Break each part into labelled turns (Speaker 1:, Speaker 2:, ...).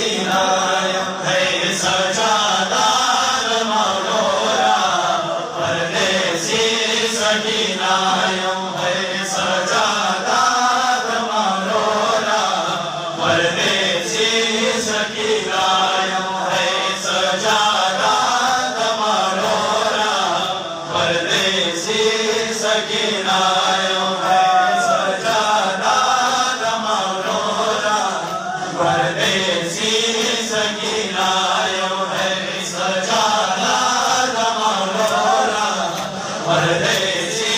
Speaker 1: सकीनायं है सजादार मौलोरा परदेसी सकीनायं है सजादार मौलोरा परदेसी सकीनायं है सजादार मौलोरा परदेसी सकीनायं है सजादार मौलोरा परदेसी सकीनायं है सजादार मौलोरा परदेसी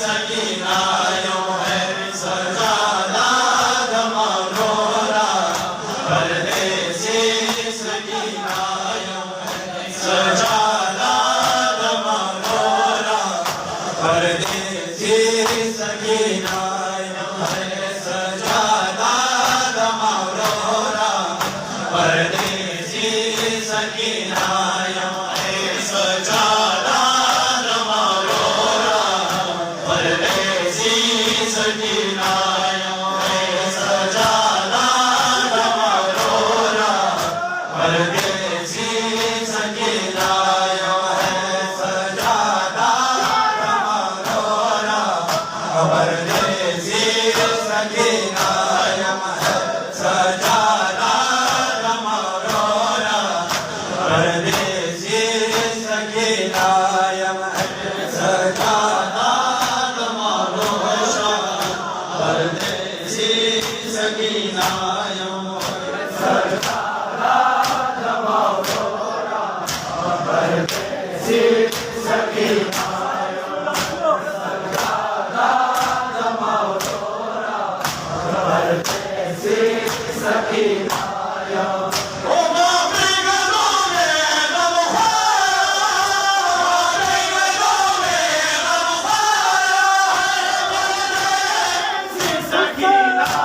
Speaker 1: सकीनायं है सजादार मौलोरा परदेसी सकीनायं है सजादार मौलोरा परदेसी सकीनायं है सजादार मौलोरा परदेसी सकीनायं है सजादार मौलोरा परदेसी सकीनायं है सजादार मौलोरा परदेसी सकीनायं है सजादार मौलोरा परदेसी सकीनायं है सजादार मौलोरा परदेसी सकीनायं है सजादार मौलोरा परदेसी सकीनायं है सजादार मौलोरा परदेसी सकीनायं सजादार मौलोरा परदेसी सकीनायं ओ माफी करो मेरा मुखारा परदेसी सकीनायं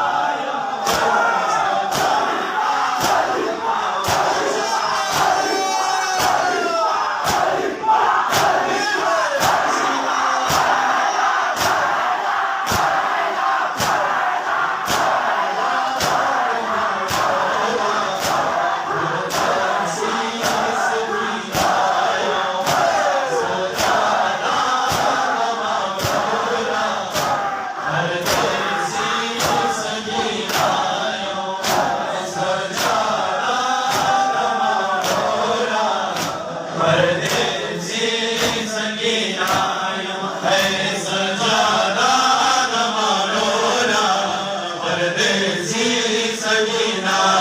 Speaker 1: परदेसी सकीनायं है सजादार मौलोरा परदेसी सकीनायं